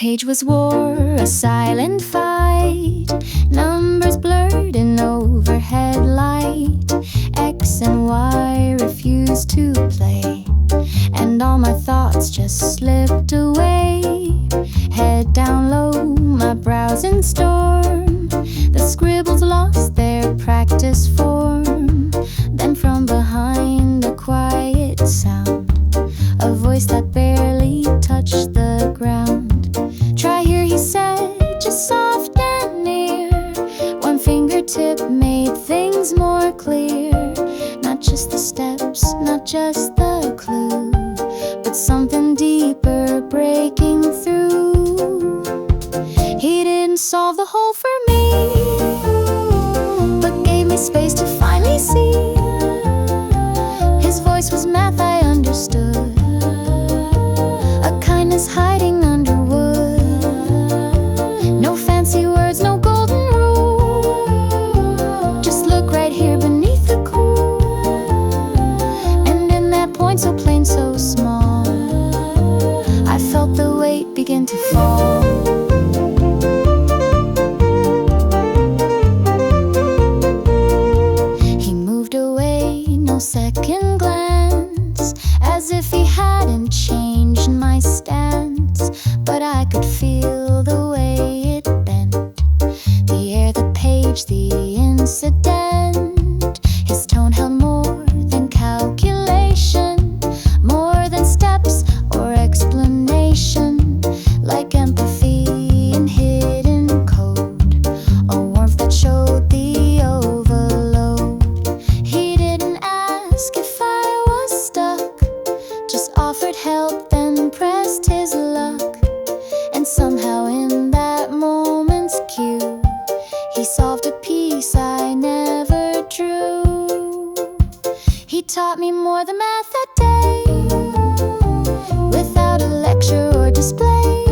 page was war, a silent fight. Numbers blurred in overhead light. X and Y refused to play, and all my thoughts just slipped away. Head down low, my brows in storm. The scribbles lost their practice form. Then from behind a quiet sound, a voice that barely touched the ground. Try here, he said, just soft and near. One fingertip made things more clear. Not just the steps, not just the clue, but something deeper breaking through. He didn't solve the whole for me, but gave me space to finally see. His voice was math I understood, a kindness hiding under wood. No fancy words, no golden rule, just look right here beneath the cool. And in that point so plain, so small, I felt the weight begin to fall. He moved away, no second glance, as if he hadn't changed my stance. But I could feel the way it bent, the air, the page, the incident. His tone held more than calculation, more than steps or explanation. Like empathy in hidden code, a warmth that showed the overload. He didn't ask if I was stuck, just offered help, then pressed his luck. And somehow in that moment's cue, he solved a piece I never drew. He taught me more than math that day, without a lecture or display.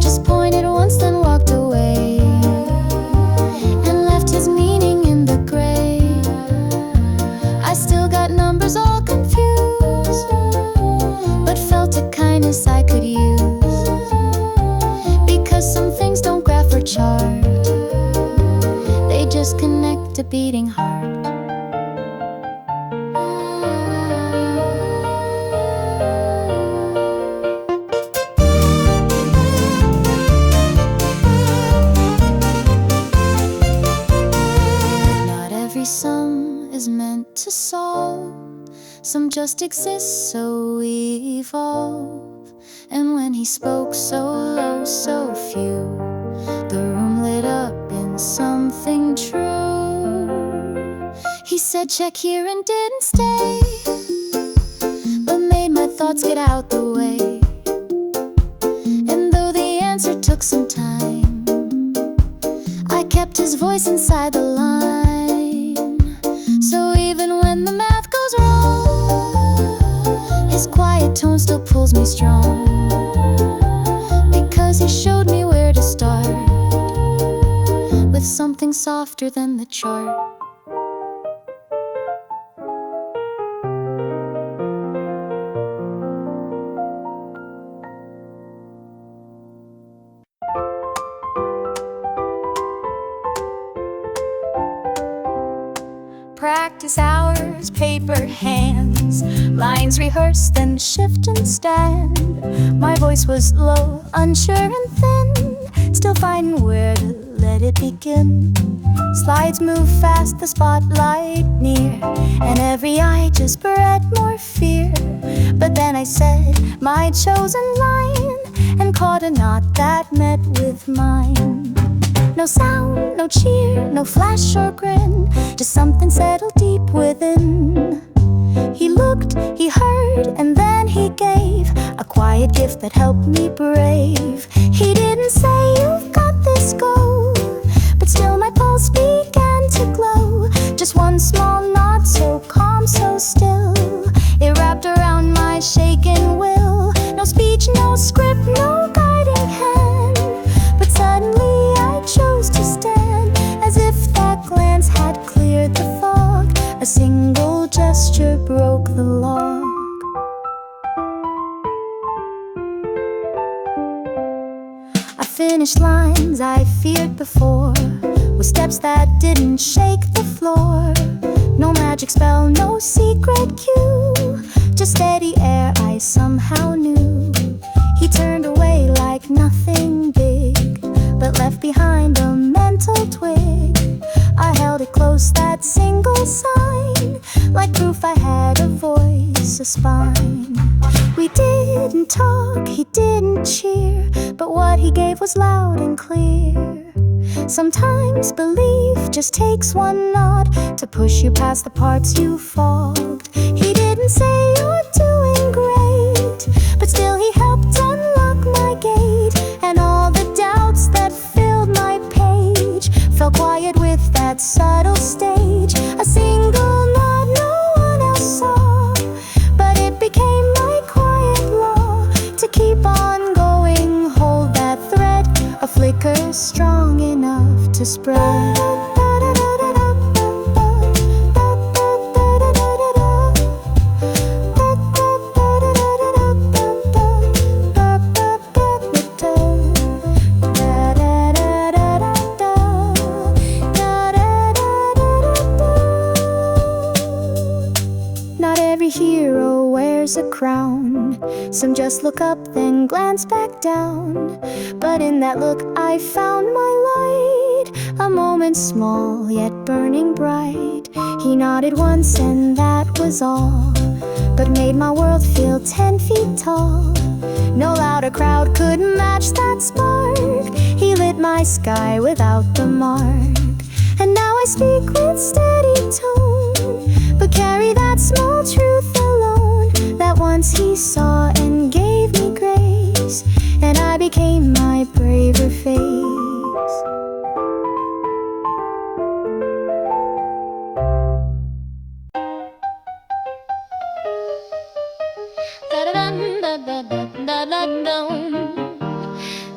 Just pointed once, then walked away, and left his meaning in the gray. I still got numbers all confused, but felt a kindness I could use. Because some things don't graph or chart, they just connect a beating heart. Not every sum is meant to solve, some just exist so we evolve. And when he spoke so low, so few, the room lit up in something true. He said check here and didn't stay, but made my thoughts get out the way. And though the answer took some time, I kept his voice inside the line. So even when the math goes wrong, his quiet tone still pulls me strong. Because he showed me where to start, with something softer than the chart. Practice hours, paper hands, lines rehearsed, then shift and stand. My voice was low, unsure and thin, still finding where to let it begin. Slides move fast, the spotlight near, and every eye just bred more fear. But then I said my chosen line, and caught a knot that met with mine. No sound, no cheer, no flash or grin, just something settled deep within. He looked, he heard, and then he gave a quiet gift that helped me brave. He didn't say you've got this, go, but still my pulse began to glow. Just one small nod, so calm, so still, it wrapped around my shaken will. No speech, no script, no guiding hand, but suddenly I chose to stand, as if that glance had cleared the fog. A single gesture broke the log. finish lines I feared before, with steps that didn't shake the floor. No magic spell, no secret cue, just steady air I somehow knew. He turned away like nothing big, but left behind a mental twig. I held it close, that single sign, like proof I had a voice, a spine. We didn't talk, he didn't cheer, but what he gave was loud and clear. Sometimes belief just takes one nod to push you past the parts you fogged. He didn't say you're doing great, but still he helped unlock my gate. And all the doubts that filled my page fell quiet with that subtle stage. A single nod no one else saw, but it became my quiet law to keep on going, hold that thread, a flicker strong enough to spread. Not every hero wears a crown. Some just look up, then glance back down. But in that look I found my light, a moment small yet burning bright. He nodded once and that was all, but made my world feel 10 feet tall. No louder crowd could match that spark. He lit my sky without the mark. And now I speak with steady tone, but carry that small truth alone, that once he saw and gave me grace, and I became my braver face.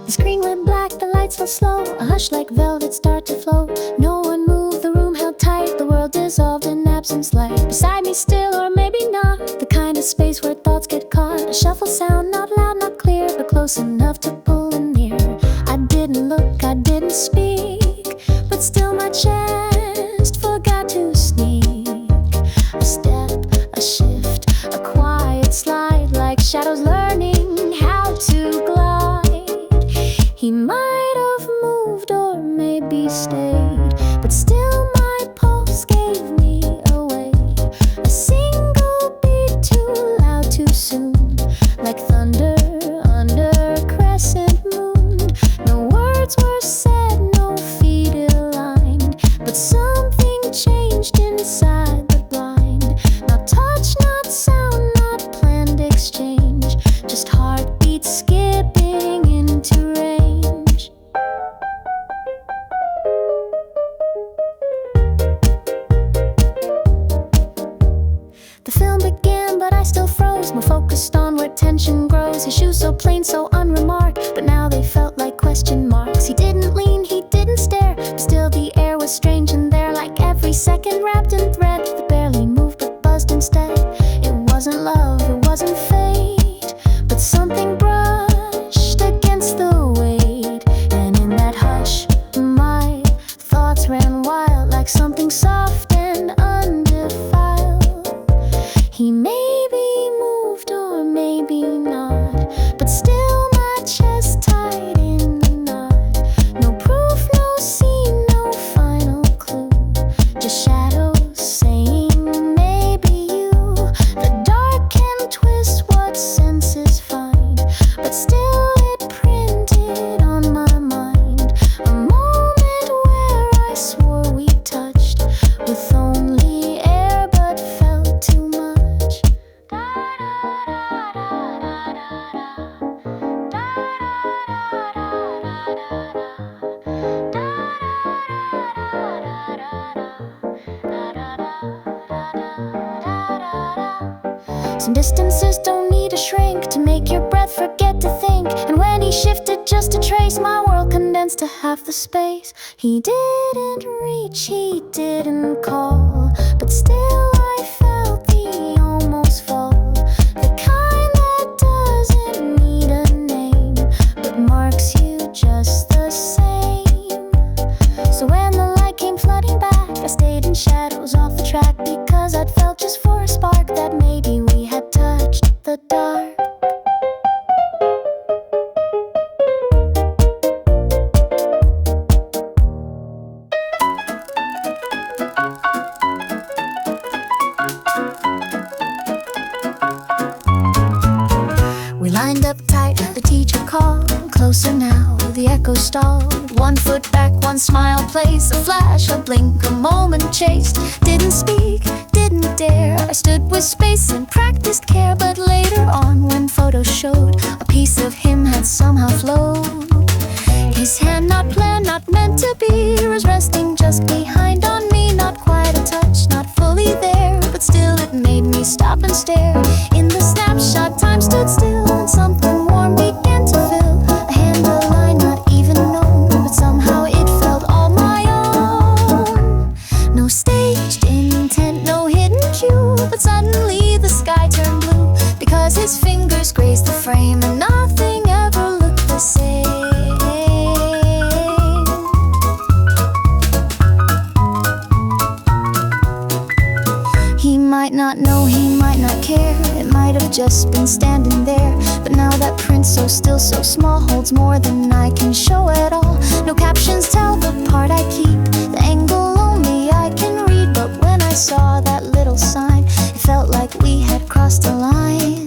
The screen went black, the lights fell slow, a hush like velvet start to flow. No one moved, the room held tight, the world dissolved in absence light. Beside me still, or maybe not, the kind of space where thoughts get caught. A shuffle sound, not loud, not clear, but close enough to pull in near. I didn't look, I didn't speak, but still my chest forgot to sneak. A step, a shift, a quiet slide, like shadows learning how to glide. He might have moved or maybe stayed, but still my pulse gave me away. A single beat too loud too soon, like thunder under a crescent moon. No words were said, no feet aligned, but something changed inside the blind. Not touch, not sound, not planned exchange, just heartbeats skipping into range. The film began, but I still froze, more focused on where tension grows. His shoes so plain, so unremarked, but now they felt like question marks. He didn't lean, he didn't stare, but still the air was strange in there, like every second wrapped in thread that barely moved but buzzed instead. It wasn't love, it wasn't fate, but something brushed against the weight. And in that hush, my thoughts ran wild, like something soft and undefiled. He maybe moved or maybe not, but still my chest tied in a knot. No proof, no scene, no final clue, just shadows saying maybe you. The dark can twist what senses find, but still it printed on my mind. A moment where I swore we touched, with only air but felt too much. Some distances don't need a shrink to make your breath forget to think. And when he shifted just a trace, my world condensed to half the space. He didn't reach, he didn't call, but still I felt the almost fall. The kind that doesn't need a name, but marks you just goes off the track because I'd felt just for a spark that maybe we had touched the dark. We lined up tight, the teacher called. Closer now, the echo stalled. 1 foot back, one smile placed. A flash, a blink, a moment chased. Didn't speak, didn't dare. I stood with space and practiced care. But later on, when photos showed, a piece of him had somehow flowed. His hand not planned, not meant to be, was resting just behind on me. Not quite a touch, not fully there, but still it made me stop and stare. In the snapshot, time stood still, and something warm began to fill. A hand, a line, not even known, but somehow it felt all my own. No staged intent, no hidden cue, but suddenly the sky turned blue, because his fingers grazed the frame and nothing ever looked the same. He might not know, he might not care. It might have just been standing there. But now that print so still, so small, holds more than I can show at all. No captions tell the part I keep. The angle only I can read. But when I saw that little sign, it felt like we had crossed a line.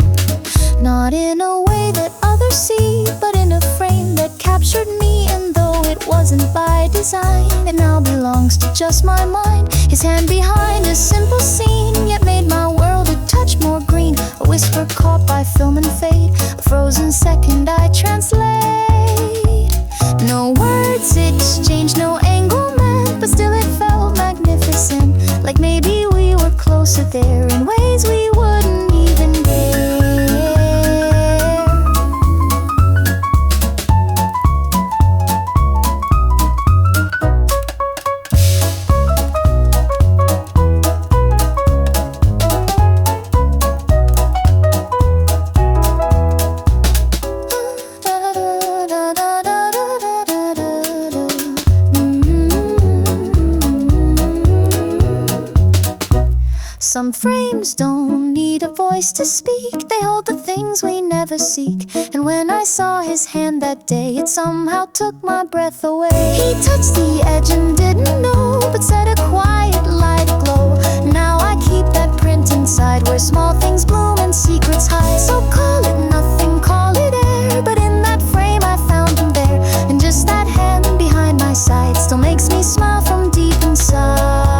Not in a way that others see, but in a frame that captured me. And though it wasn't by design, it now belongs to just my mind. His hand behind a simple scene, yet made my world a touch more green. A whisper caught by film and fade, a frozen second I translate. No words exchanged, no angle met, but still it felt magnificent. Like maybe we were closer there in ways we wouldn't even dare. Some frames don't need a voice to speak. They hold the things we never seek. And when I saw his hand that day, it somehow took my breath away. He touched the edge and didn't know, but set a quiet light aglow. Now I keep that print inside, where small things bloom and secrets hide. So call it nothing, call it air, but in that frame I found him there. And just that hand behind my side still makes me smile from deep inside.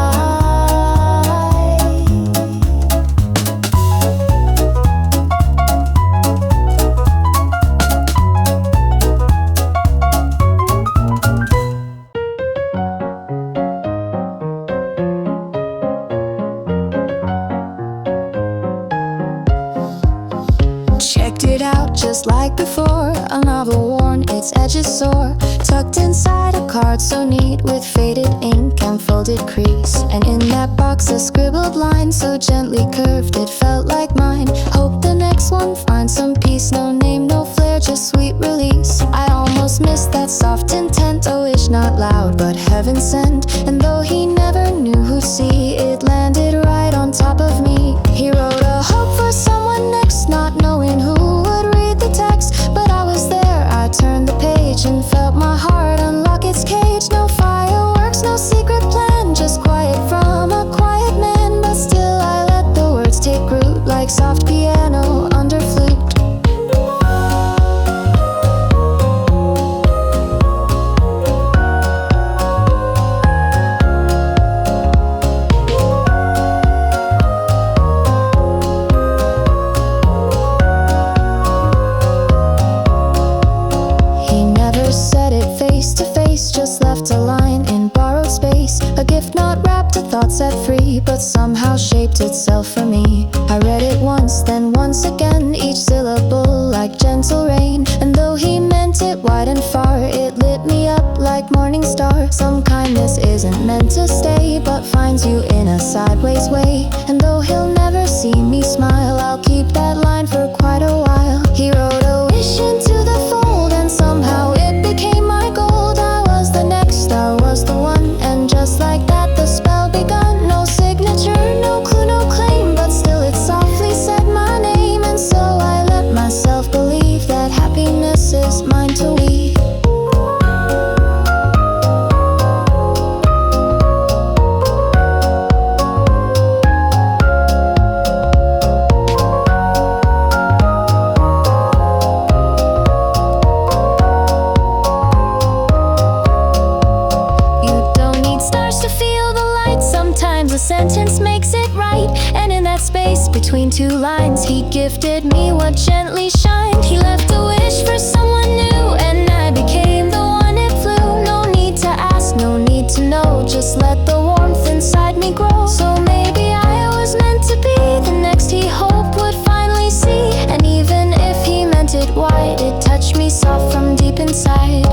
Just like before, a novel worn, its edges sore, tucked inside a card so neat, with faded ink and folded crease. And in that box a scribbled line so gently curved it felt like mine. Hope the next one finds some peace. No name, no flair, just sweet release. I almost missed that soft intent, a wish not loud but heaven sent. And though he never knew who'd see, it landed right on top of me. He wrote a hope for someone next, not knowing who would read the text. But I was there, I turned the page and felt my heart unlock its cage. No fireworks, no secret plan, just quiet from a quiet man. But still I let the words take root, like soft piano under flute. Just left a line in borrowed space, a gift not wrapped, a thought set free, but somehow shaped itself for me. I read it once, then once again, each syllable like gentle rain. And though he meant it wide and far, it lit me up like morning star. Some kindness isn't meant to stay, but finds you in a sideways way. And though he'll never see me smile, I'll keep that line for quite a while. He wrote a wish into the fold, and somehow it became my gold. I was the next, I was the one, and just like that the spell begun. No signal makes it right. And in that space between two lines, he gifted me what gently shined. He left a wish for someone new, and I became the one it flew. No need to ask, no need to know, just let the warmth inside me grow. So maybe I was meant to be the next he hoped would finally see. And even if he meant it wide, it touched me soft from deep inside.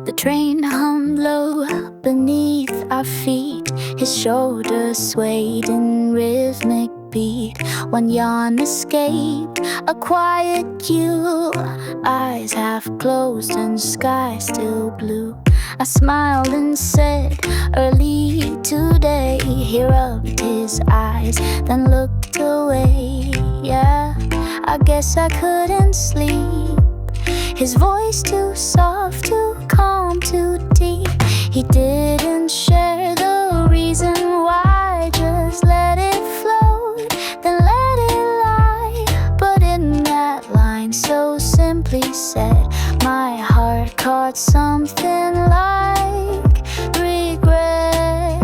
The train hummed low beneath our feet. His shoulders swayed in rhythmic beat. One yawn escaped, a quiet cue. Eyes half closed and sky still blue. I smiled and said, early today. He rubbed his eyes, then looked away. Yeah, I guess I couldn't sleep. His voice too soft, too calm, too deep. He didn't share the reason why. Just let it float, then let it lie. But in that line so simply said, my heart caught something like regret.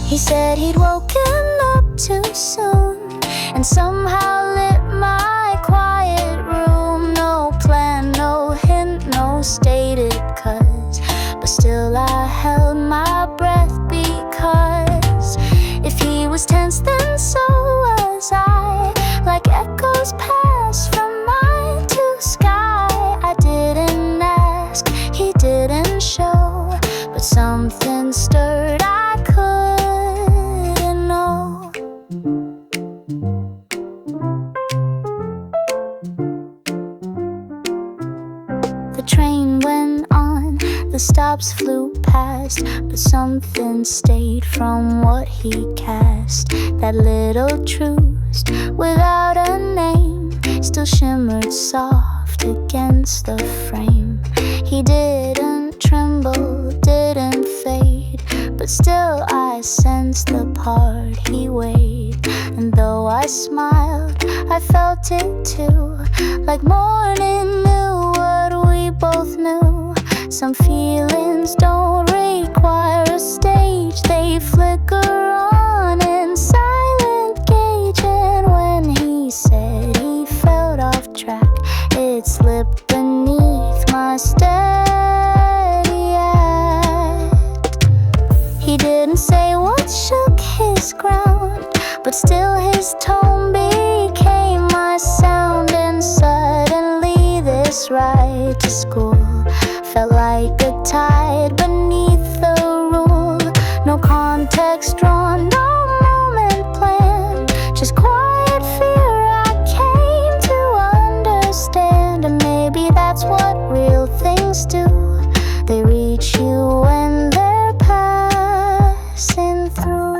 He said he'd woken up too soon and somehow lit my quiet room. No plan, no hint, no stated cause, but still I held my breath because if he was tense then so was I. Like echoes pass from mind to sky. I didn't ask, he didn't show, but something stirred I couldn't know. The train went on, the stops flew past, but something stayed from what he cast. That little truce without a name still shimmered soft against the frame. He didn't tremble, didn't fade, but still I sensed the part he weighed. And though I smiled, I felt it too, like morning knew what we both knew. Some feelings don't require a stage, they flicker on in silent gauge. And when he said he felt off track, it slipped beneath my steady act. He didn't say what shook his ground, but still his tone became my sound. And suddenly this ride to school felt like a tide beneath the rule. No context drawn, no moment planned, just quiet fear I came to understand. And maybe that's what real things do, they reach you when they're passing through.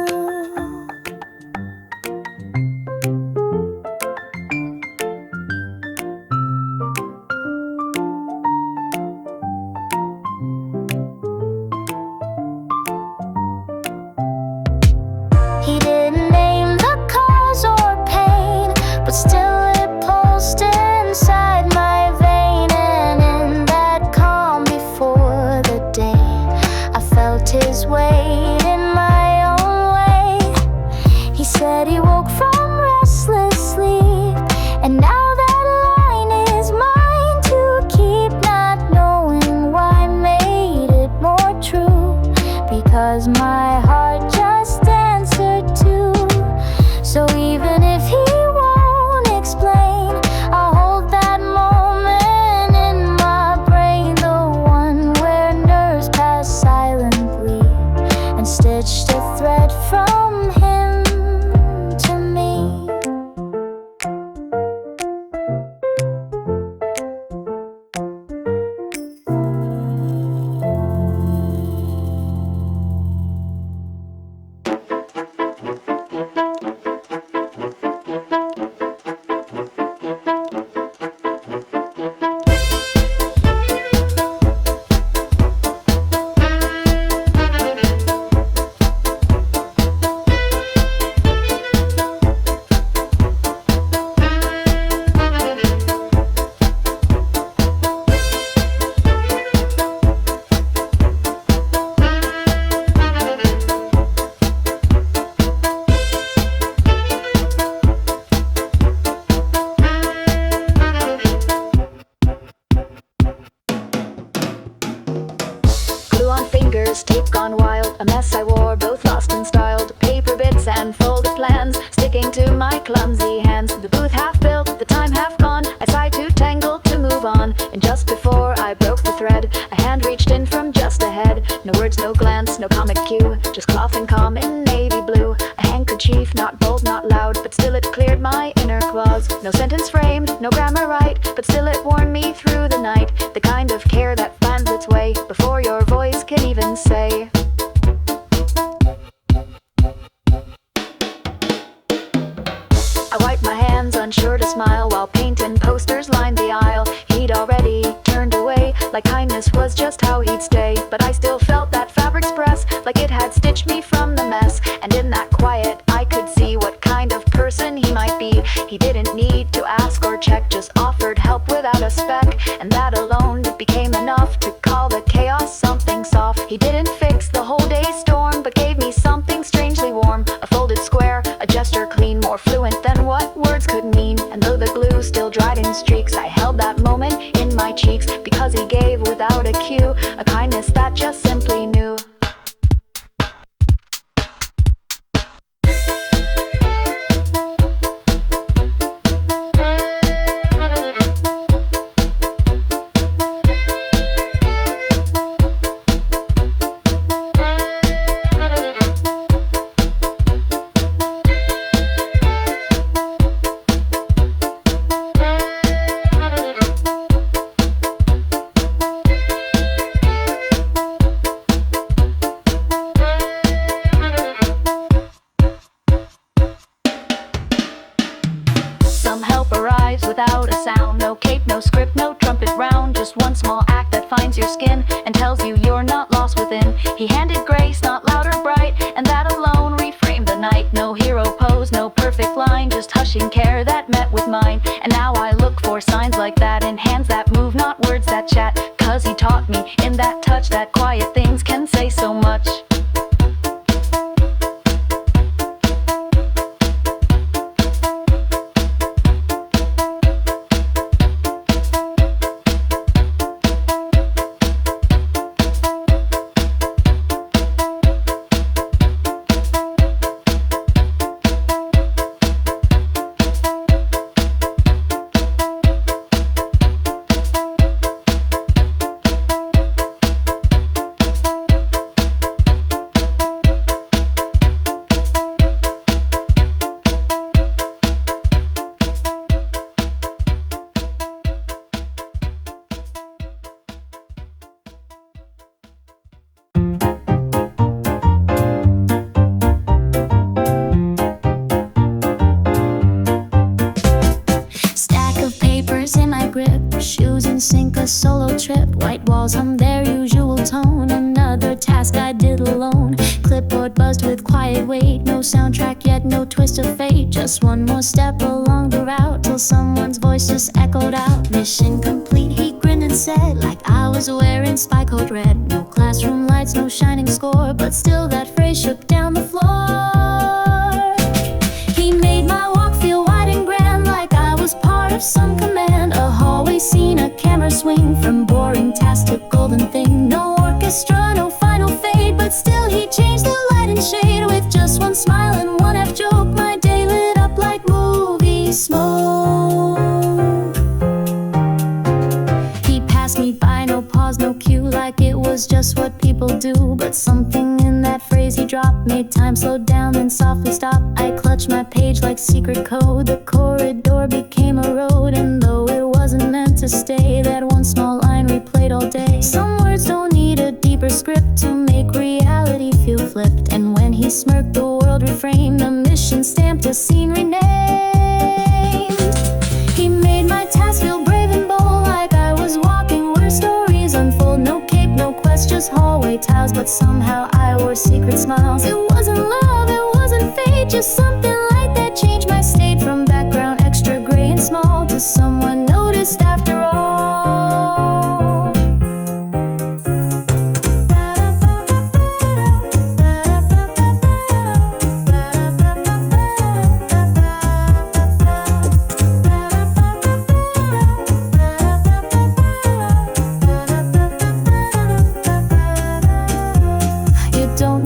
He didn't name the cause or pain, but still it pulsed inside my vein. And in that calm before the day, I felt his weight in my own way. He said he woke from restless sleep, and now that line is mine to keep. Not knowing why made it more true, because my heart just answered too. So even if he won't explain, I'll hold that moment in my brain, the one where nerves pass silently and stitched a thread from him to me. on fingers, tape gone wild, a mess I wore, both lost and styled, paper bits and folded plans, sticking to my clumsy hands. The booth half built, the time half gone, I sighed too tangled to move on. And just before I broke the thread, a hand reached in from just ahead. No words, no glance, no comic cue, just cloth and calm in navy blue. A handkerchief, not bold, not loud, but still it cleared my inner clause. No sentence framed, no grammar right, but still it warmed me through the night. The kind of care that finds its way before your voice can even say. I wiped my hands, unsure to smile, while paint and posters lined the aisle. He'd already turned away, like kindness was just how he'd stay. But I still felt that fabric's press, like it had stitched me from the mess. And in that quiet, I could see what kind of person he might be. He didn't need to ask or check, just offered help without a speck. And that alone became enough to call the chaos something soft. He didn't fix the whole day's storm, but gave me something strangely warm. A folded square, a gesture clean, more fluent than what words could mean. And though the glue still dried in streaks, I held that moment in my cheeks, because he gave without a cue, a kindness that just simply knew. Without a sound, no cape, no script, no trumpet round, just one small act that finds your skin and tells you you're not lost within. He handed grace, not loud or bright, and that alone reframed the night. No hero pose, no perfect line, just hushing care that met with mine. And now I look for signs like that in hands that move, not words that chat, 'cause he taught me in that touch that quiet things can say so much. A solo trip, white walls hum their usual tone. Another task I did alone. Clipboard buzzed with quiet weight. No soundtrack yet, no twist of fate. Just one more step along the route till someone's voice just echoed out. Mission complete, he grinned and said, like I was wearing spy coat red. No classroom lights, no shining score, but still that phrase shook down the floor. He made my walk feel wide and grand, like I was part of some command. A hallway scene, a camera swing, from boring task to golden thing. No orchestra, no final fade, but still he changed the light and shade. With just one smile and one half joke, my day lit up like movie smoke. He passed me by, no pause, no cue, like it was just what people do. But something in that phrase he dropped made time slow down and softly stop. I clutched my page like secret code. The corridor became a road, and though it wasn't meant to stay, that one small line replayed all day. Some words don't need a deeper script to make reality feel flipped. And when he smirked, the world reframed, the mission stamped, a scene renamed. He made my task feel brave and bold, like I was walking where stories unfold. No cape, no quest, just hallway tiles, but somehow I wore secret smiles. It wasn't love, it wasn't fate, just something like that changed my state. From background extra gray and small to someone noticed after all.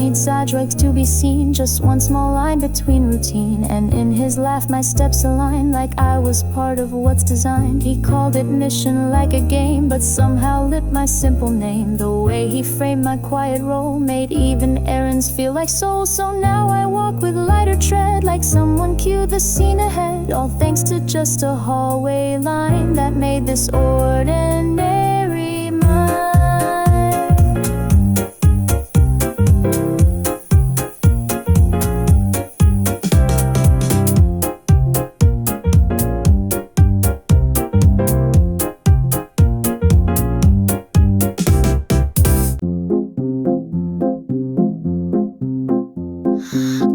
need sad drugs to be seen. Just one small line between routine, and in his laugh my steps align, like I was part of what's designed. He called it mission like a game, but somehow lit my simple name. The way he framed my quiet role made even errands feel like souls. So now I walk with lighter tread, like someone cued the scene ahead, all thanks to just a hallway line that made this ordinary mine.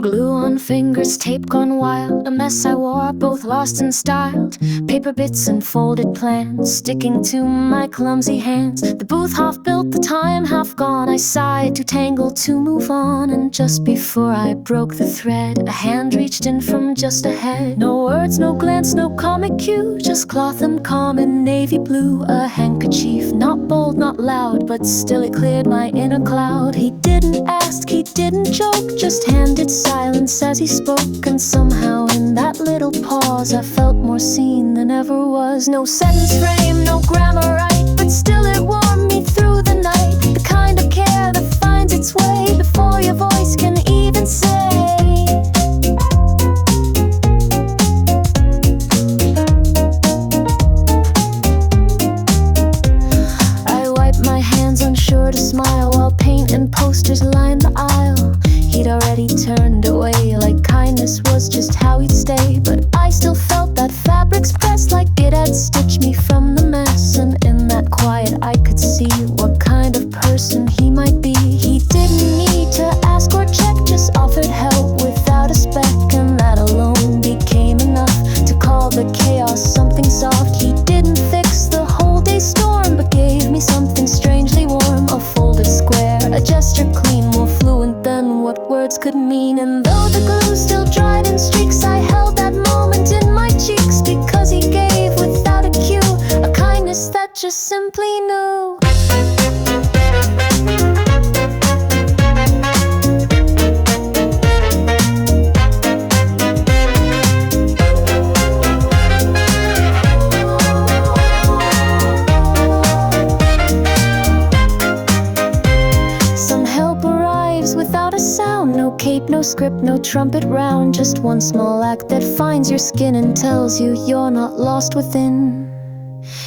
Glue on fingers, tape gone wild, a mess I wore, both lost and styled. Paper bits and folded plans, sticking to my clumsy hands. The booth half built, the time half gone. I sighed, too tangled to move on. And just before I broke the thread, a hand reached in from just ahead. No words, no glance, no comic cue, just cloth and calm in navy blue. A handkerchief, not bold, not loud, but still it cleared my inner cloud. He didn't ask, he didn't joke, just handed silence as he spoke. And somehow in that little pause I felt more seen than ever was. No sentence frame, no grammar right, but still it warmed me through the night. The kind of care that finds its way before your voice can even say. I wiped my hands, unsure to smile, while paint and posters lined the aisle. He'd already turned away, like kindness was just how he'd stay. But I still felt that fabric's pressed, like it had stitched me from the mess. And in that quiet I could see what kind of person he might be. He didn't need to ask or check, just offered help without a speck. And that alone became enough to call the chaos something soft. He didn't fix the whole day storm, but gave me something strangely warm. A folded square, a gesture clean, more fluent than what words could mean. And though the glue still dried in streaks, I held that moment in my cheeks, because he gave without a cue, a kindness that just simply knew. Without a sound, no cape, no script, no trumpet round, just one small act that finds your skin and tells you you're not lost within.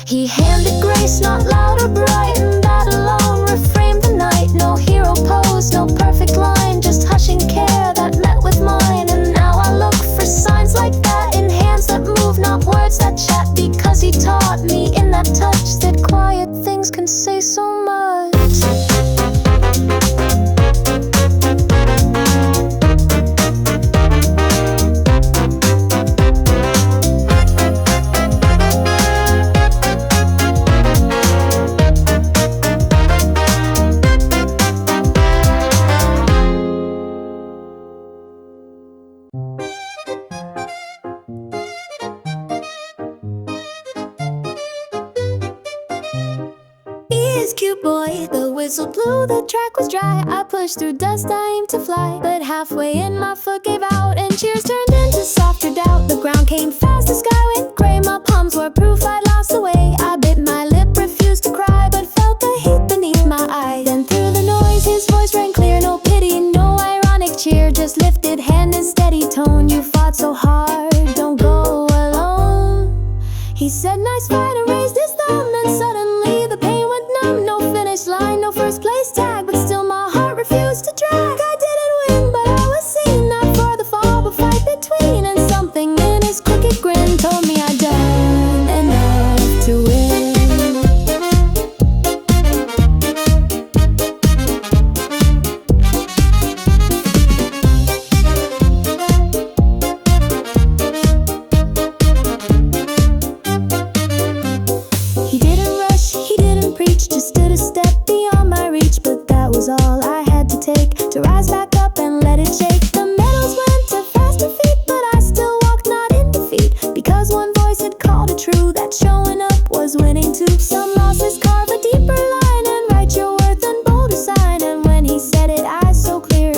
He handed grace, not loud or bright, and that alone reframed the night. No hero pose, no perfect line, just hushing care that met with mine. And now I look for signs like that in hands that move, not words that chat, because he taught me in that touch that quiet things can say so much. Cute boy, the whistle blew, the track was dry. I pushed through dust, I aimed to fly, but halfway in my foot gave out, and cheers turned into softer doubt. The ground came fast, the sky went gray, my palms were proof I lost the way. I bit my lip, refused to cry, but felt the heat beneath my eyes. Then through the noise his voice rang clear, no pity, no ironic cheer, just lifted hand and steady tone. You fought so hard, don't go alone. He said nice fight and raised his thumb, and suddenly the pain went numb. No finish line, no first place tag, but still my heart refused to drag. I didn't win, but I was seen, not for the fall, but fight between. And something in his crooked grin told me I'd done enough to win. He didn't rush, he didn't preach, just stood a step beyond my reach. But that was all I had to take, to rise back up and let it shake. The medals went to faster feet, but I still walked not in defeat, because one voice had called it true, that showing up was winning too. Some losses carve a deeper line and write your worth in bolder sign. And when he said it, eyes so clear,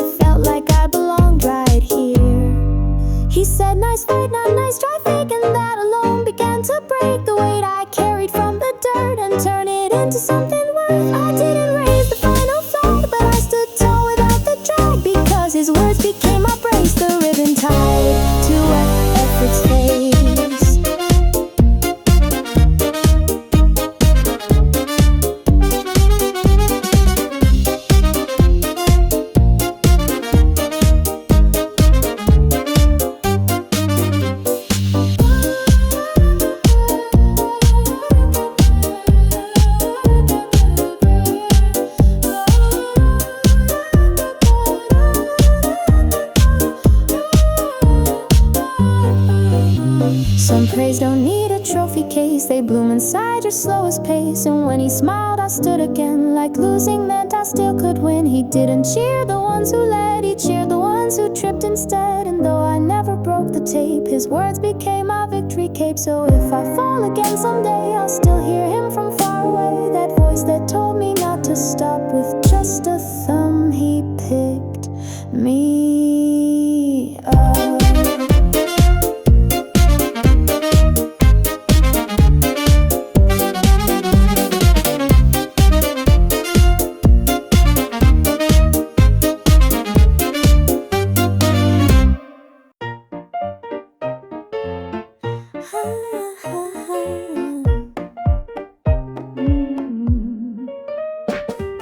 case. They bloom inside your slowest pace. And when he smiled, I stood again. Like losing meant I still could win. He didn't cheer the ones who led, he cheered the ones who tripped instead. And though I never broke the tape, his words became my victory cape. So if I fall again someday, I'll still hear him from far away. That voice that told me not to stop. With just a thumb, he picked me up.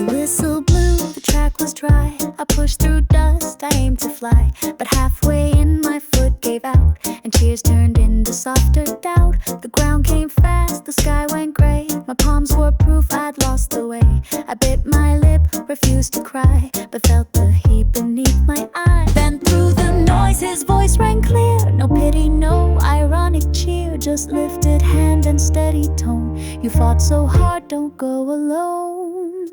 Whistle blew, the track was dry. I pushed through dust, I aimed to fly. But halfway in my foot gave out, and cheers turned into softer doubt. The ground came fast, the sky went gray. My palms were proof I'd lost the way. I bit my lip, refused to cry, but felt the heat beneath my eye. Then through the noise his voice rang clear. No pity, no ironic cheer, just lifted hand and steady tone. You fought so hard, don't go alone.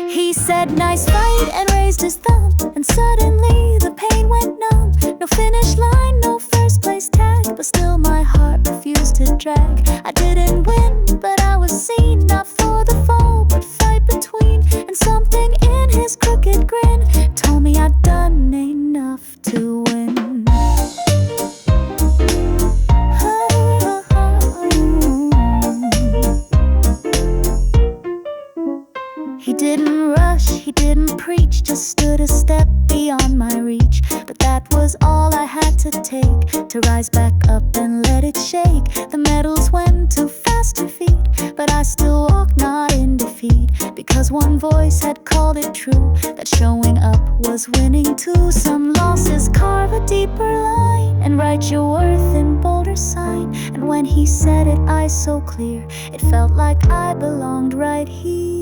He said nice fight and raised his thumb, and suddenly the pain went numb. No finish line, no first place tag, but still my heart refused to drag. I didn't win, but I was seen, not for the fall, but fight between. And something in his crooked grin told me I'd done enough to win. He didn't rush, he didn't preach, just stood a step beyond my reach. But that was all I had to take, to rise back up and let it shake. The medals went too fast to feet, but I still walked not in defeat. Because one voice had called it true, that showing up was winning too. Some losses carve a deeper line, and write your worth in bolder sign. And when he said it, eyes so clear, it felt like I belonged right here.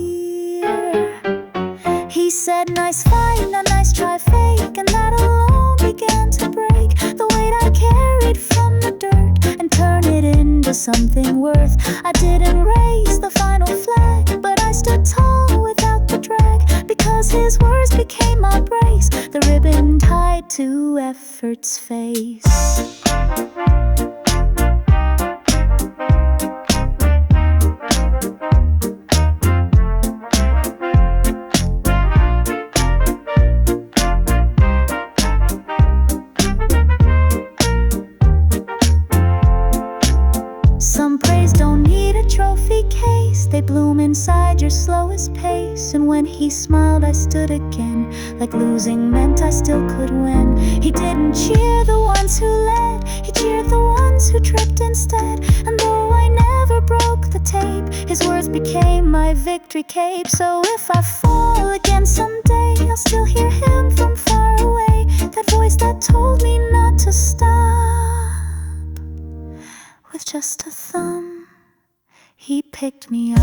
He said nice fight, a nice try fake, and that alone began to break the weight I carried from the dirt and turn it into something worth. I didn't raise the final flag, but I stood tall without the drag, because his words became my brace, the ribbon tied to effort's face. Some praise don't need a trophy case, they bloom inside your slowest pace. And when he smiled, I stood again, like losing meant I still could win. He didn't cheer the ones who led, he cheered the ones who tripped instead. And though I never broke the tape, his words became my victory cape. So if I fall again someday, I'll still hear him from far away, that voice that told me not to stop. With just a thumb, he picked me up.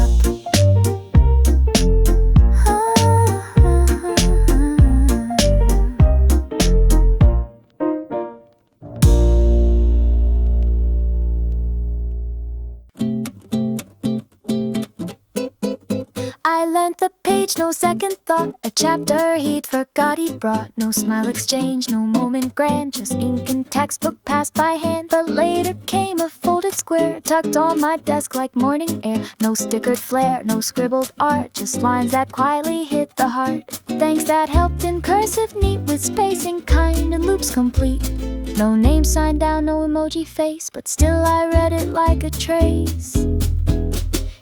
I lent the page, no second thought, a chapter he'd forgot he brought. No smile exchange, no moment grand, just ink and textbook passed by hand. But later came a folded square, tucked on my desk like morning air. No stickered flair, no scribbled art, just lines that quietly hit the heart. Thanks that helped in cursive neat, with spacing kind and loops complete. No name signed down, no emoji face, but still I read it like a trace.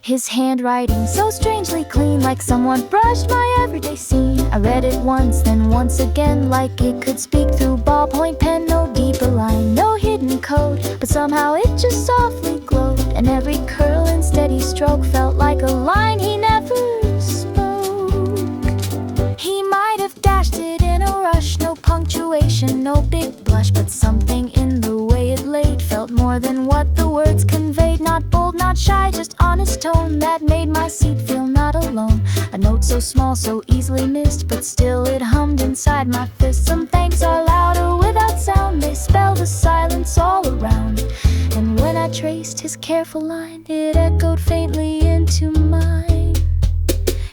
His handwriting so strangely clean, like someone brushed my everyday scene. I read it once, then once again, like it could speak through ballpoint pen. No deeper line, no hidden code, but somehow it just softly glowed. And every curl and steady stroke felt like a line he never spoke. He might have dashed it in a rush, no punctuation, no big blush, but something in the way it laid felt more than what the words conveyed. Not bold, not shy, just honest tone that made my seat feel not alone. A note so small, so easily missed, but still it hummed inside my fist. Some thanks are louder with without sound. They spelled a silence all around. And when I traced his careful line, it echoed faintly into mine.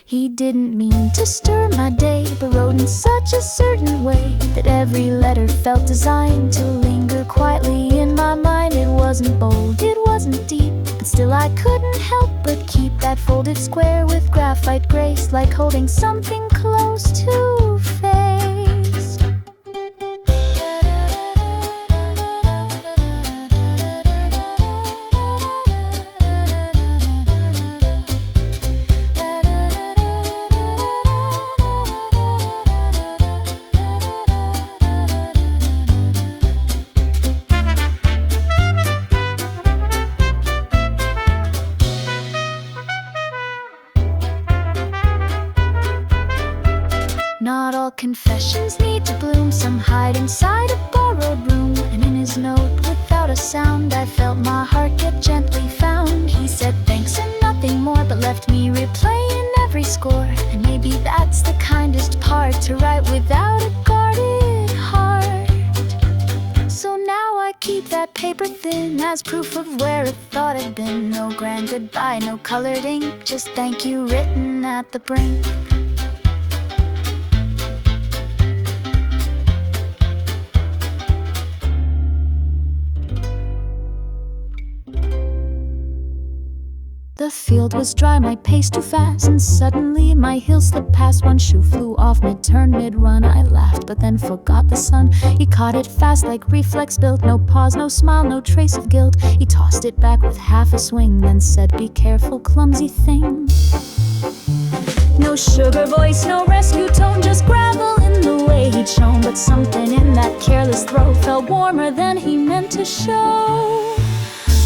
He didn't mean to stir my day, but wrote in such a certain way that every letter felt designed to linger quietly in my mind. It wasn't bold, it wasn't deep, but still I couldn't help but keep that folded square with graphite grace, like holding something close to face. Not all confessions need to bloom. Some hide inside a borrowed room. And in his note, without a sound, I felt my heart get gently found. He said thanks and nothing more, but left me replaying every score. And maybe that's the kindest part, to write without a guarded heart. So now I keep that paper thin as proof of where a thought had been. No grand goodbye, no colored ink, just thank you written at the brink. The field was dry, my pace too fast, and suddenly my heels slipped past. One shoe flew off mid-turn, mid-run. I laughed, but then forgot the sun. He caught it fast like reflex built. No pause, no smile, no trace of guilt. He tossed it back with half a swing, then said, be careful, clumsy thing. No sugar voice, no rescue tone, just gravel in the way he'd shown. But something in that careless throw felt warmer than he meant to show.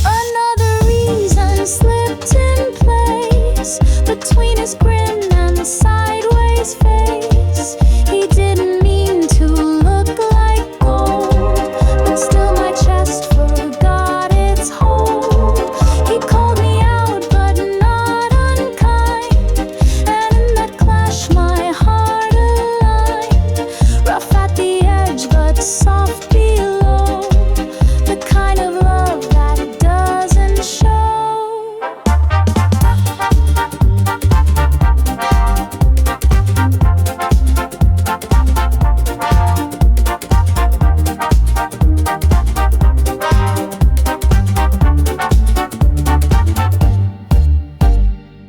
Another reason slipped in place between his grin and the sideways face. He didn't mean to look like gold, but still my chest forgot its hold. He called me out, but not unkind, and in that clash my heart aligned. Rough at the edge, but soft below, the kind of love that doesn't show.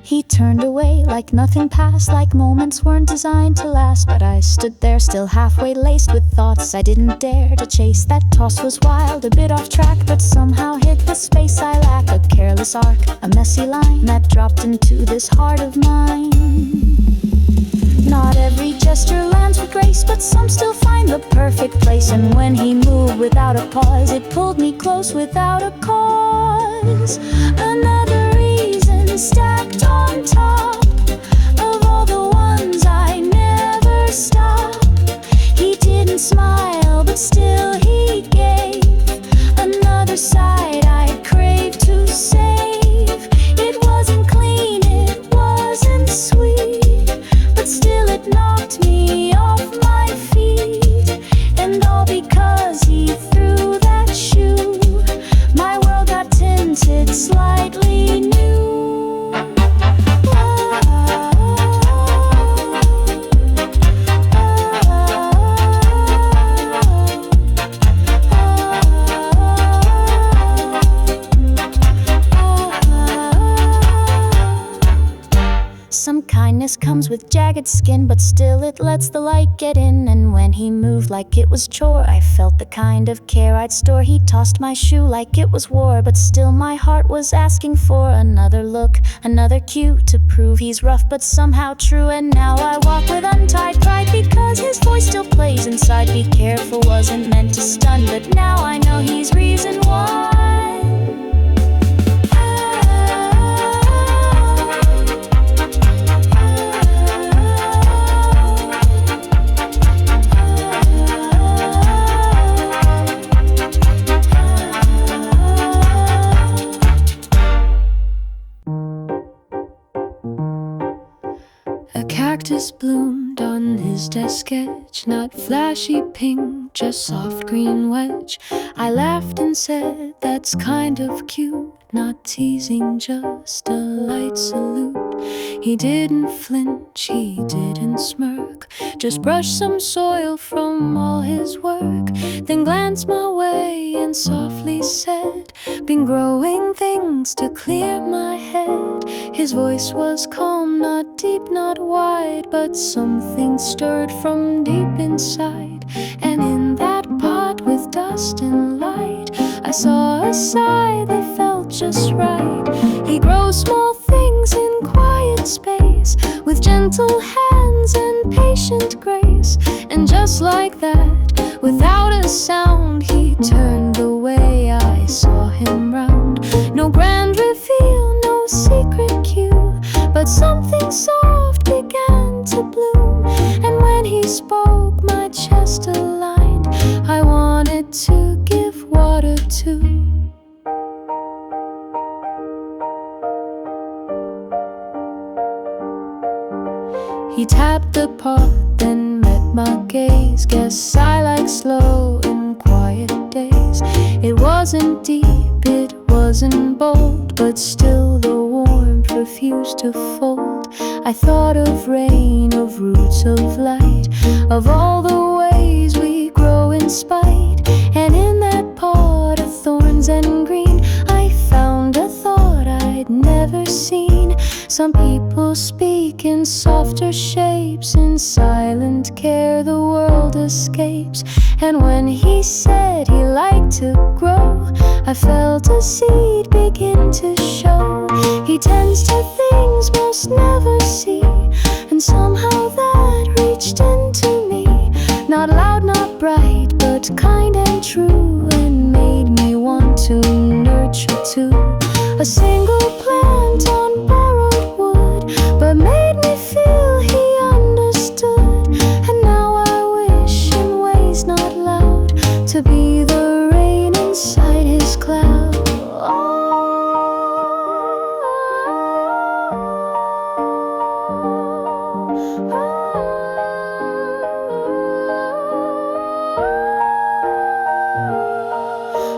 He turned away like nothing passed, like moments weren't designed to last. But I stood there still halfway laced with thoughts I didn't dare to chase. That toss was wild, a bit off track, but somehow hit the space I lack. A careless arc, a messy line that dropped into this heart of mine. Not every gesture lands with grace, but some still find the perfect place. And when he moved without a pause, it pulled me close without a cause. Another reason stacked on top of all the ones I never stopped. He didn't smile, but still he gave another side I craved to save. It wasn't clean, it wasn't sweet, but still it knocked me off my feet. And all because he threw that shoe, my world got tinted slightly new. Some kindness comes with jagged skin, but still it lets the light get in. And when he moved like it was chore, I felt the kind of care I'd store. He tossed my shoe like it was war, but still my heart was asking for another look, another cue to prove he's rough but somehow true. And now I walk with untied pride because his voice still plays inside. Be careful wasn't meant to stun, but now I know he's reason why. roses bloomed on his desk edge, not flashy pink, just soft green wedge. I laughed and said, that's kind of cute, not teasing, just a light salute. He didn't flinch, he didn't smirk, just brushed some soil from all his work, then glanced my way and softly said, been growing things to clear my head. His voice was calm, not deep, not wide, but something stirred from deep inside. And in that pot with dust and light, I saw a side that felt just right. He grows small things in quiet space, with gentle hands and patient grace. And just like that, without a sound, he turned the way I saw him round. No grand reveal, no secret cue, but something soft began to bloom. And when he spoke, my chest aligned. I wanted to give water to. He tapped the pot, then met my gaze. Guess I like slow and quiet days. It wasn't deep, it wasn't bold, but still the warmth refused to fold. I thought of rain, of roots of light, of all the ways we grow in spite. And in that pot of thorns and green, I found a thought I'd never seen. Some people speak in softer shapes, in silent care the world escapes. And when he said he liked to grow, I felt a seed begin to show. He tends to things most never see, and somehow that reached into me. Not loud, not bright, but kind and true, and made me want to nurture too. A single plant on borrowed wood, but made me feel he understood. And now I wish in ways not loud to be the rain inside his cloud.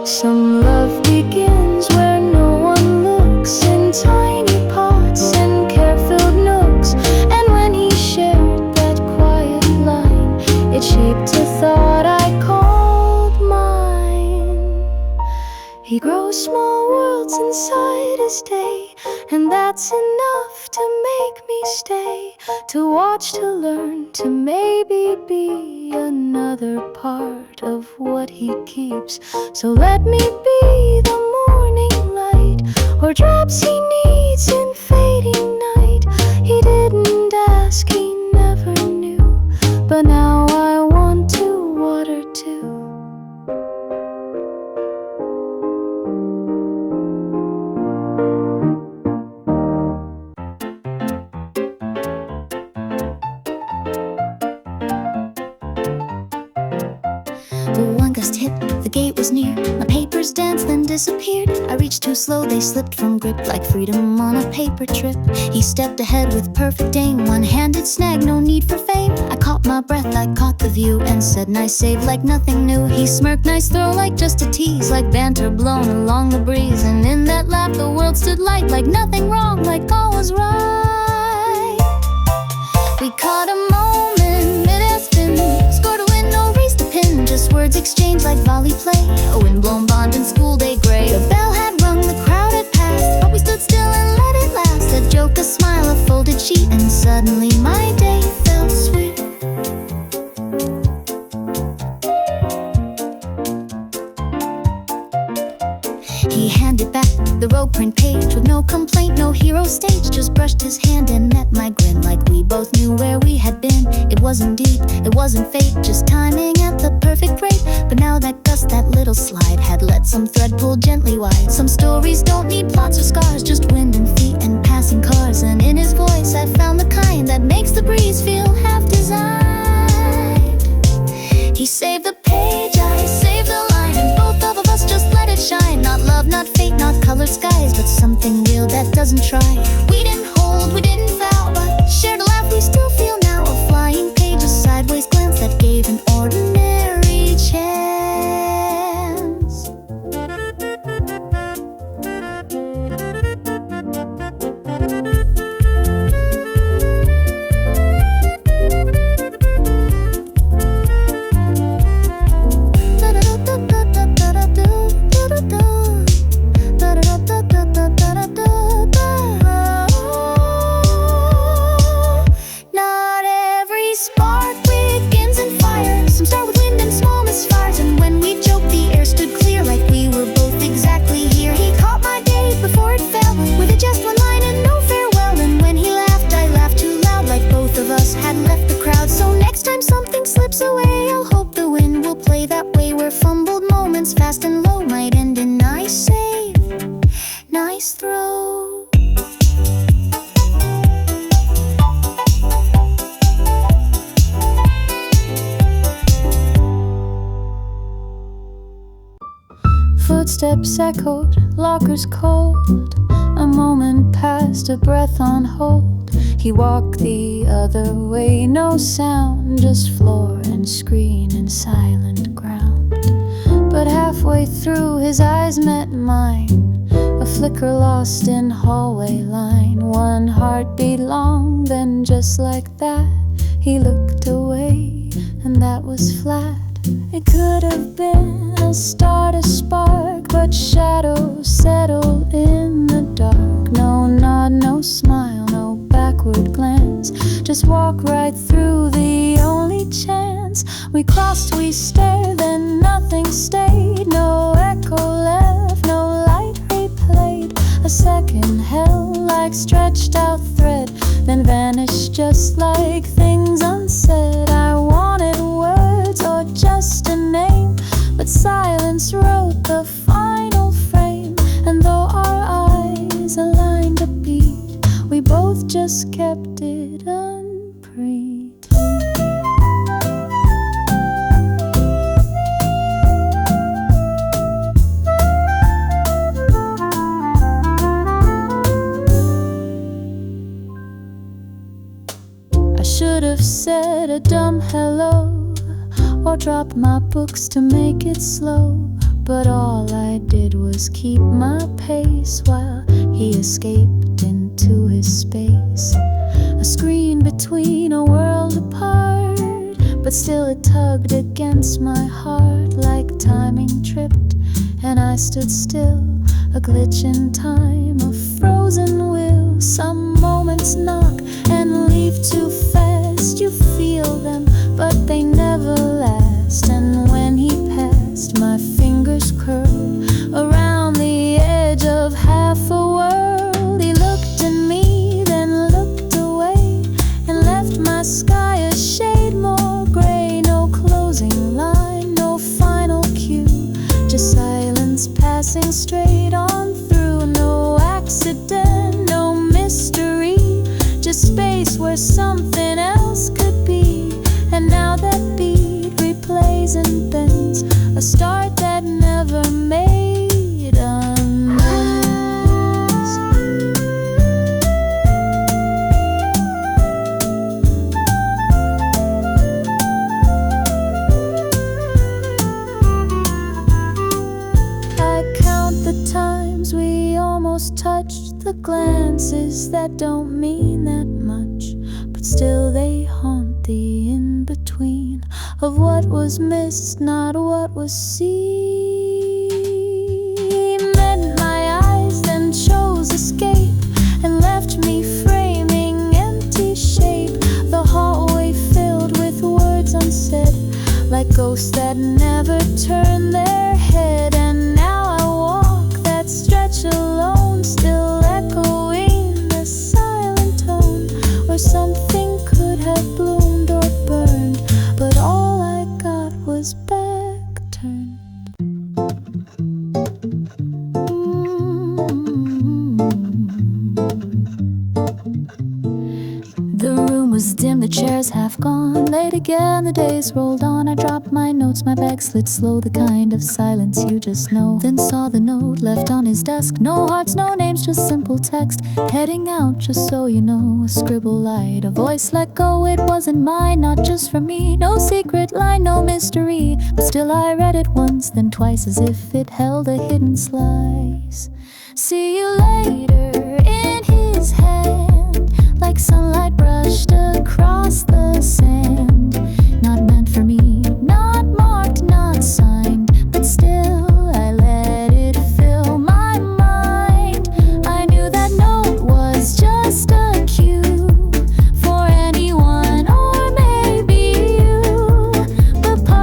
Some love begins where no one looks, in tiny pots and care-filled nooks. And when he shared that quiet line, it shaped a thought I called mine. He grows small worlds inside his day, and that's enough to make me stay, to watch, to learn, to maybe be another part of what he keeps. So let me be the morning light, or drops he needs in fading night. He didn't ask, he never knew, but now I want to water too. One gust hit, the gate was near. My papers danced, then disappeared. I reached too slow, they slipped from grip, like freedom on a paper trip. He stepped ahead with perfect aim, one-handed snag, no need for fame. I caught my breath, I caught the view, and said nice save like nothing new. He smirked, nice throw like just a tease, like banter blown along the breeze. And in that laugh the world stood light, like nothing wrong, like all was right. We caught a moment, mid-air spin, scored a win, no race to pin, just words exchanged like volley play, a wind-blown bond in school day gray. The bell had rung, the crowd had passed, but we stood still and let it last. A joke, a smile, a folded sheet, and suddenly my day felt sweet. He handed back the road print page with no complaint, no hero stage, just brushed his hand and met my grin, like we both knew where we had been. It wasn't deep, it wasn't fate, just timing at the perfect rate. But now that gust, that little slide, had let some thread pull gently wide. Some stories don't need plots or scars, just wind and feet and passing cars. And in his voice I found the kind that makes the breeze feel half designed. He saved the page, I saved the line, and both of us just let it shine. Not love, not fate, not colored skies, but something real that doesn't try. We didn't hold, we didn't vow, but shared a laugh we still feel now. Some start with wind and small misfires, and when we joked the air stood clear like we were both exactly here. He caught my gaze before it fell, with just one line and no farewell. And when he laughed, I laughed too loud, like both of us had left the crowd. So next time something slips away, I'll hope the wind will play that way, where fumbled moments fast and low might end in nice save, nice throw. Footsteps echoed, lockers cold. A moment passed, a breath on hold. He walked the other way, no sound, just floor and screen and silent ground. But halfway through, his eyes met mine, a flicker lost in hallway line. One heartbeat long, then just like that, he looked away, and that was flat. It could have been a start, a spark, but shadows settled in the dark. No nod, no smile, no backward glance, just walk right through the only chance. We crossed, we stared, then nothing stayed. No echo left, no light replayed. A second held like stretched out thread, then vanished just like things unsaid. I wanted words or just a name, but silence wrote the final frame. And though our eyes aligned a beat, we both just kept it unbreathed. I should have said a dumb hello, or drop my books to make it slow, but all I did was keep my pace while he escaped into his space. A screen between, a world apart, but still it tugged against my heart like timing tripped, and I stood still, a glitch in time, a frozen will. Some moments knock and leave too fast. You feel them, but they never last. And when he passed, my fingers curled around the edge of half a world. He looked at me, then looked away, and left my sky a shade more gray. No closing line, no final cue, just silence passing straight on through. No accident, no mystery, just space where something else could be. And now that beat replays and bends, a start that never made amends. I count the times we almost touched, the glances that don't mean that much, but still they haunt the in-between of what was missed, not what was seen. He met my eyes, then chose escape, and left me framing empty shape. The hallway filled with words unsaid, like ghosts that never turn their head. And now I walk that stretch alone, still echoing the silent tone, where something could have bloomed or burned, but all I got was back turned. The room was dim, the chairs half gone. Late again, the days rolled on. I dropped my notes, my bag slid slow, the kind of silence you just know. Then saw the note left on his desk. No hearts, no names, just simple text. Heading out, just so you know. A scribble light, a voice let go. It wasn't mine, not just for me. No secret line, no mystery, but still I read it once, then twice, as if it held a hidden slice. See you later in his hand, like sunlight brushed across the sand. Not meant for me, not marked, not signed, but still I let it fill my mind. I knew that note was just a cue for anyone, or maybe you, but part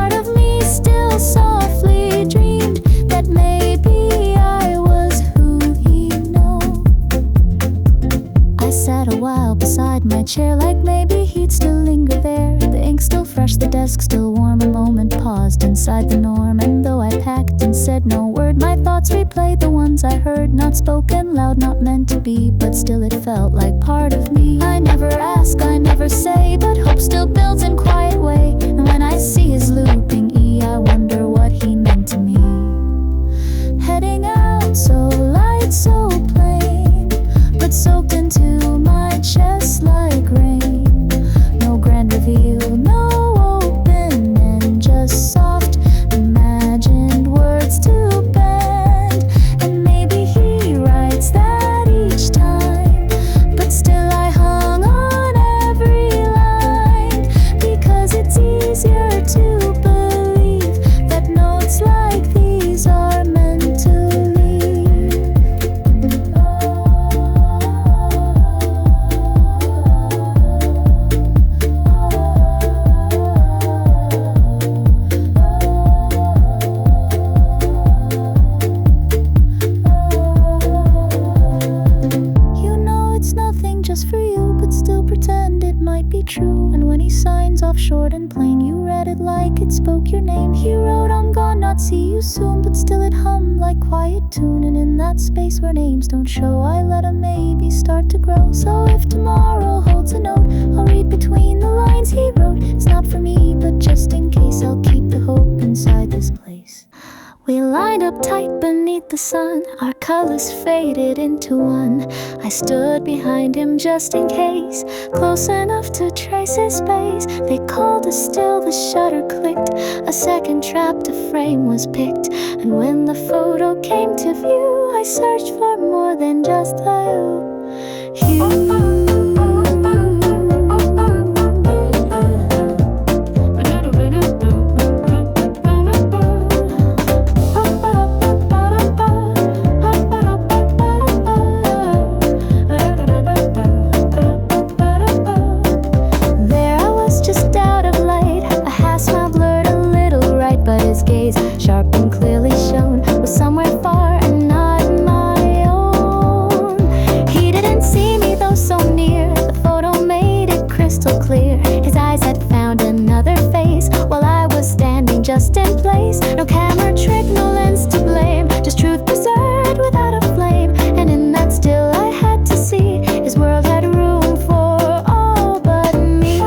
desk still warm. A moment paused inside the norm, and though I packed and said no word, my thoughts replayed the ones I heard, not spoken loud, not meant to be, but still it felt like part of me. I never ask, I never say, but hope still builds in quiet way. And when I see his looping E, I wonder what he meant to me. Heading out so light, so plain, but soaked into my chest like rain. No grand reveal, no open end, just soft imagined words to bend. And maybe he writes that each time, but still I hung on every line, because it's easier to believe that notes like these are meant to leave. You know it's nothing just for you, but still pretend it might be true. And when he signs off short and plain, you read it like it spoke your name. He wrote, I'm gone, not see you soon, but still it hummed like quiet tune. And in that space where names don't show, I let a maybe start to grow. So if tomorrow holds a note, I'll read between the lines he wrote. It's not for me, but just in case, I'll keep the hope inside this place. We lined up tight beneath the sun, our colors faded into one. I stood behind him just in case, close enough to trace his face. They called us still, the shutter clicked, a second trap to frame was picked. And when the photo came to view, I searched for more than just the hue. Sharp and clearly shown, was somewhere far and not my own. He didn't see me though so near, the photo made it crystal clear. His eyes had found another face, while I was standing just in place. No camera trick, no lens to blame, just truth preserved without a flame. And in that still I had to see, his world had room for all but me.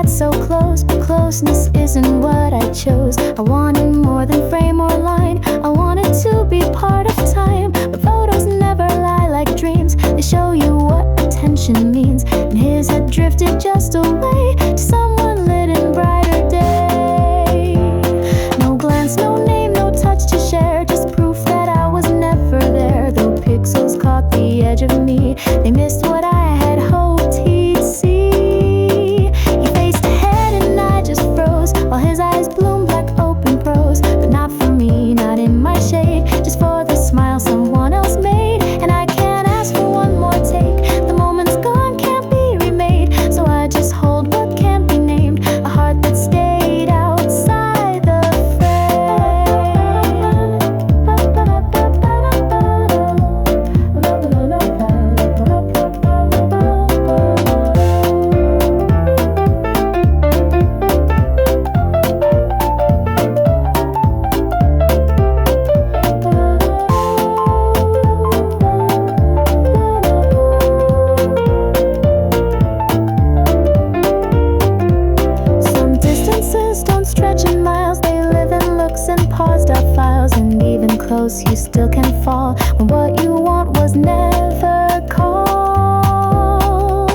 So close, but closeness isn't what I chose. I wanted more than frame or line, I wanted to be part of time. But photos never lie like dreams, they show you what attention means. And his had drifted just away to someone lit in brighter day. No glance, no name, no touch to share, just proof that I was never there. Though pixels caught the edge of me, they missed what I had hoped he'd see. While his eyes bloomed like open prose, but not for me, not in my shade, just for the smile someone else made. And I can't ask for one more take, the moment's gone, can't be remade. So I just hold what can't be named, a heart that stayed outside the you still can fall when what you want was never called.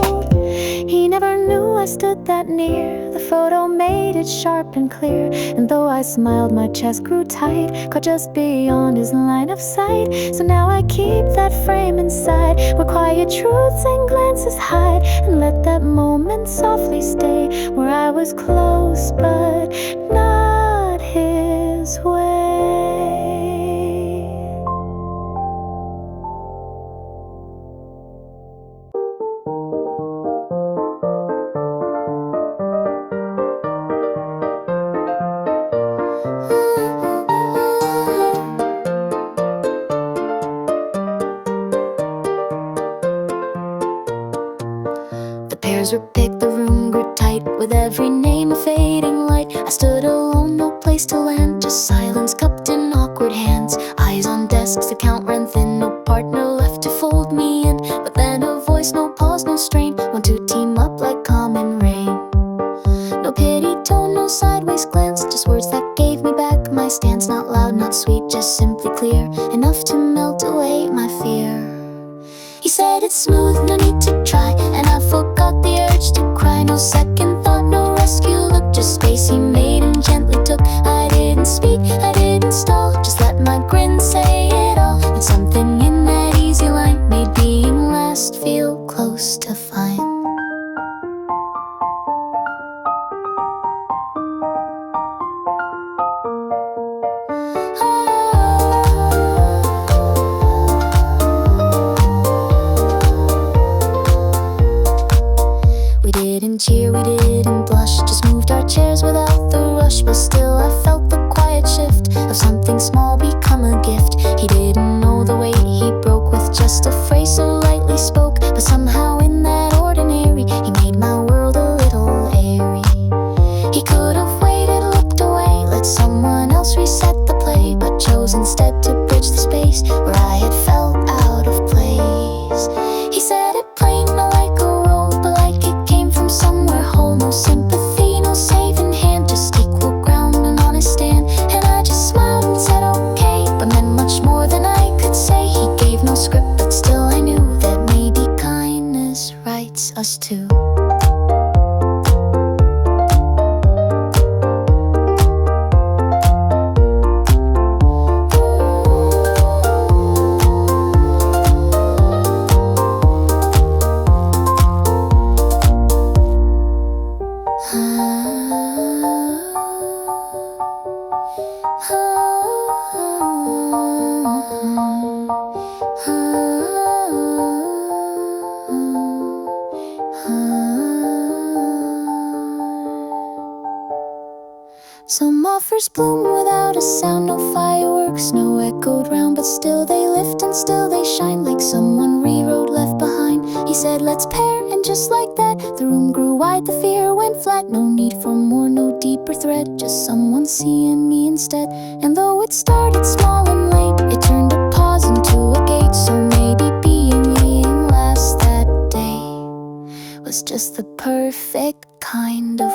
He never knew I stood that near, the photo made it sharp and clear. And though I smiled, my chest grew tight, caught just beyond his line of sight. So now I keep that frame inside, where quiet truths and glances hide, and let that moment softly stay, where I was close but not his way. chairs were picked, the room grew tight with every name a fading light. I stood alone, no place to land, just silence cupped in awkward hands. Eyes on desks to count rent thin, no partner left to fold me in. But then a voice, no pause, no strain, want to team up like common rain. No pity tone, no sideways glance, just words that gave me back my stance. Not loud, not sweet, just simply clear, enough to melt away my fear. He said it's smooth, no need to try, and I forgot the urge to cry. No second thought, no rescue look, just space he made and gently took. I didn't speak, I didn't stall, just let my grin say it all. And something in that easy line made being last feel close to fine. We didn't cheer, we didn't blush, just moved our chairs without the rush. But still I felt the quiet shift of something small become a gift. He didn't know the weight he broke with just a phrase so lightly spoke. But somehow in that ordinary, he made my world a little airy. He could have waited, looked away, let someone else reset the play, but chose instead to bridge the space where I had felt out of place. He said it plain, not like a role, but like it came from somewhere whole. No sympathy, no saving hand, just equal ground, an honest stand. And I just smiled and said okay, but meant much more than I could say. He gave no script, but still I knew that maybe kindness writes us too. Some offers bloom without a sound, no fireworks, no echoed round, but still they lift and still they shine like someone rewrote Left Behind. He said let's pair, and just like that the room grew wide, the fear went flat. No need for more, no deeper thread, just someone seeing me instead. And though it started small and late, it turned a pause into a gate. So maybe being last that day was just the perfect kind of